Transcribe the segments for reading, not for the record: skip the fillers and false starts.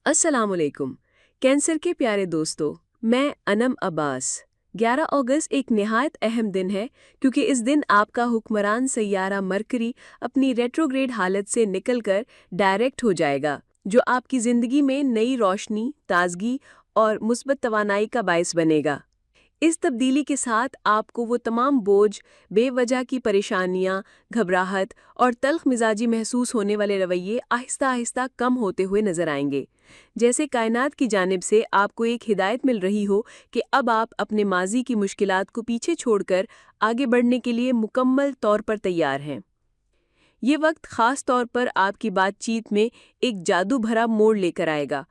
अस्सलाम वालेकुम। कैंसर के प्यारे दोस्तों, मैं अनम अब्बास। 11 अगस्त एक निहायत अहम दिन है क्योंकि इस दिन आपका हुक्मरान सैयारा मरकरी अपनी रेट्रोग्रेड हालत से निकलकर डायरेक्ट हो जाएगा, जो आपकी ज़िंदगी में नई रोशनी, ताजगी और मुस्बत तवानाई का बायस बनेगा। इस तब्दीली के साथ आपको वो तमाम बोझ, बेवजह की परेशानियां, घबराहट और तल्ख मिजाजी महसूस होने वाले रवैये आहिस्ता आहिस्ता कम होते हुए नजर आएंगे। जैसे कायनात की जानिब से आपको एक हिदायत मिल रही हो कि अब आप अपने माजी की मुश्किलात को पीछे छोड़कर आगे बढ़ने के लिए मुकम्मल तौर पर तैयार हैं। ये वक्त ख़ास तौर पर आपकी बातचीत में एक जादू भरा मोड़ लेकर आएगा।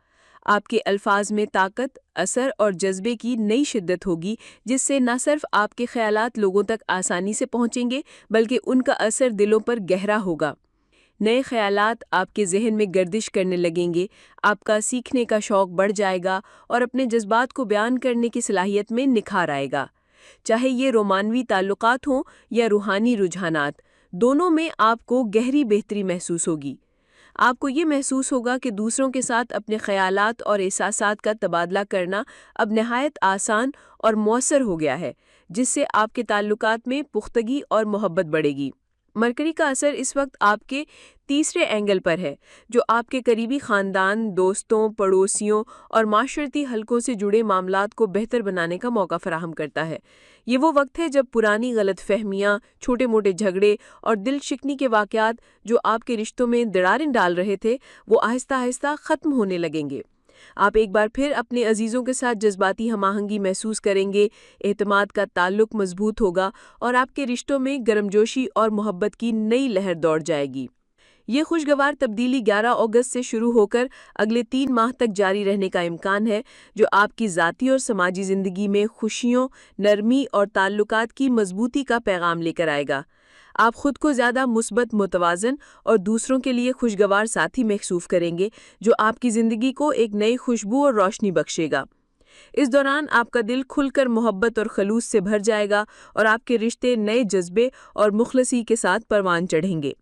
आपके अल्फाज में ताकत, असर और जज्बे की नई शिद्दत होगी, जिससे न सिर्फ आपके ख्यालात लोगों तक आसानी से पहुंचेंगे, बल्कि उनका असर दिलों पर गहरा होगा। नए ख्यालात आपके जहन में गर्दिश करने लगेंगे, आपका सीखने का शौक़ बढ़ जाएगा और अपने जज्बात को बयान करने की सलाहियत में निखार आएगा। चाहे ये रोमानवी ताल्लुकात हों या रूहानी रुझानात, दोनों में आपको गहरी बेहतरी महसूस होगी। आपको ये महसूस होगा कि दूसरों के साथ अपने ख़यालात और एहसासात का तबादला करना अब नहायत आसान और मौसर हो गया है, जिससे आपके ताल्लुकात में पुख्तगी और मोहब्बत बढ़ेगी। मरकरी का असर इस वक्त आपके तीसरे एंगल पर है, जो आपके करीबी ख़ानदान, दोस्तों, पड़ोसियों और माशरती हलकों से जुड़े मामलात को बेहतर बनाने का मौका फराहम करता है। ये वो वक्त है जब पुरानी गलतफहमियाँ, छोटे मोटे झगड़े और दिल शिकनी के वाक़यात जो आपके रिश्तों में दरारें डाल रहे थे, वो आहिस्ता आहिस्ता ख़त्म होने लगेंगे। आप एक बार फिर अपने अजीज़ों के साथ जज्बाती हमाहंगी महसूस करेंगे, एतमाद का ताल्लुक मजबूत होगा और आपके रिश्तों में गर्मजोशी और मोहब्बत की नई लहर दौड़ जाएगी। ये खुशगवार तब्दीली 11 अगस्त से शुरू होकर अगले 3 माह तक जारी रहने का इम्कान है, जो आपकी ज़ाती और समाजी ज़िंदगी में खुशियों, नरमी और ताल्लुकात की मजबूती का पैगाम लेकर आएगा। आप खुद को ज़्यादा मुस्बत, मुतवाज़न और दूसरों के लिए खुशगवार साथी महसूस करेंगे, जो आपकी ज़िंदगी को एक नई खुशबू और रोशनी बख्शेगा। इस दौरान आपका दिल खुलकर मोहब्बत और खलूस से भर जाएगा और आपके रिश्ते नए जज्बे और मुखलसी के साथ परवान चढ़ेंगे।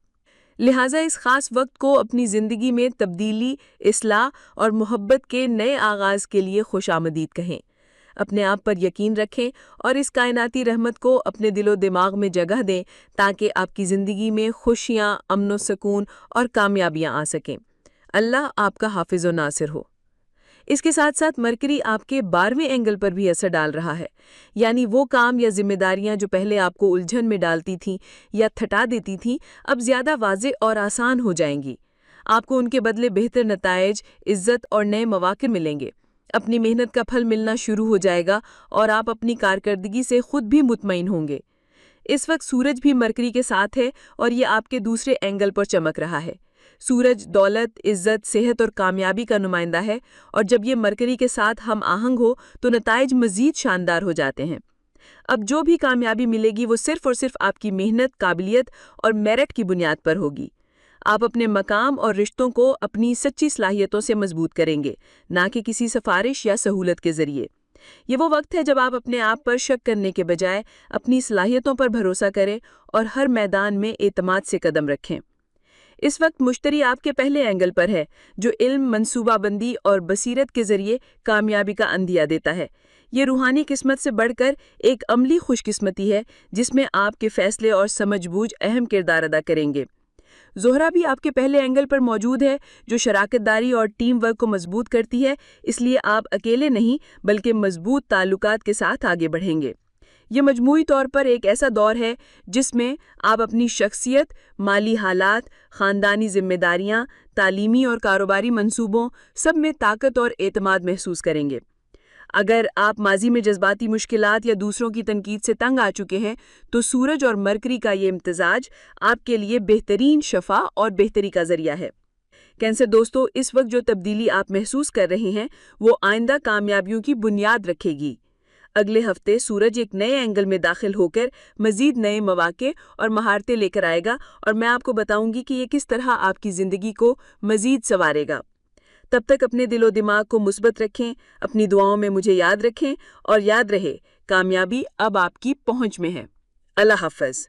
लिहाजा इस ख़ास वक्त को अपनी ज़िंदगी में तब्दीली, इस्लाह और मोहब्बत के नए आगाज़ के लिए खुशामदीद कहें। अपने आप पर यकीन रखें और इस कायनाती रहमत को अपने दिलो दिमाग में जगह दें, ताकि आपकी ज़िंदगी में खुशियाँ, अमन व सुकून और कामयाबियाँ आ सकें। अल्लाह आपका हाफिज़ व नासिर हो। इसके साथ साथ मरकरी आपके 12वें एंगल पर भी असर डाल रहा है, यानी वो काम या जिम्मेदारियां जो पहले आपको उलझन में डालती थीं या थटा देती थीं, अब ज़्यादा वाज़ेह और आसान हो जाएंगी। आपको उनके बदले बेहतर नताइज, इज़्ज़त और नए मौक़े मिलेंगे। अपनी मेहनत का फल मिलना शुरू हो जाएगा और आप अपनी कारकर्दगी से खुद भी मुतमईन होंगे। इस वक्त सूरज भी मरकरी के साथ है और ये आपके दूसरे एंगल पर चमक रहा है। सूरज दौलत, इज़्ज़त, सेहत और कामयाबी का नुमाइंदा है, और जब ये मरकरी के साथ हम आहंग हो तो नताइज मज़ीद शानदार हो जाते हैं। अब जो भी कामयाबी मिलेगी वो सिर्फ़ और सिर्फ आपकी मेहनत, काबिलियत और मेरिट की बुनियाद पर होगी। आप अपने मकाम और रिश्तों को अपनी सच्ची सलाहियतों से मजबूत करेंगे, ना कि किसी सिफारिश या सहूलत के ज़रिए। ये वो वक्त है जब आप अपने आप पर शक करने के बजाय अपनी सलाहियतों पर भरोसा करें और हर मैदान में एतमाद से कदम रखें। इस वक्त मुश्तरी आपके पहले एंगल पर है, जो इल्म, मंसूबाबंदी और बसीरत के ज़रिए कामयाबी का अंदिया देता है। ये रूहानी किस्मत से बढ़कर एक अमली खुशकिस्मती है, जिसमें आपके फ़ैसले और समझबूझ अहम किरदार अदा करेंगे। ज़ोहरा भी आपके पहले एंगल पर मौजूद है, जो शराकतदारी और टीम वर्क को मजबूत करती है, इसलिए आप अकेले नहीं बल्कि मजबूत ताल्लुकात के साथ आगे बढ़ेंगे। ये मजमूई तौर पर एक ऐसा दौर है जिसमें आप अपनी शख्सियत, माली हालात, ख़ानदानी जिम्मेदारियां, तालीमी और कारोबारी मंसूबों सब में ताकत और एतमाद महसूस करेंगे। अगर आप माजी में जज्बाती मुश्किलात या दूसरों की तनकीद से तंग आ चुके हैं, तो सूरज और मरकरी का ये इम्तिजाज आपके लिए बेहतरीन शफा और बेहतरी का ज़रिया है। कैंसर दोस्तों, इस वक्त जो तब्दीली आप महसूस कर रहे हैं, वो आइंदा कामयाबियों की बुनियाद रखेगी। अगले हफ्ते सूरज एक नए एंगल में दाखिल होकर मज़ीद नए मौक़े और महारतें लेकर आएगा, और मैं आपको बताऊंगी कि ये किस तरह आपकी ज़िंदगी को मज़ीद संवारेगा। तब तक अपने दिलो दिमाग को मुस्बत रखें, अपनी दुआओं में मुझे याद रखें, और याद रहे, कामयाबी अब आपकी पहुंच में है। अल्लाह हाफ़िज़।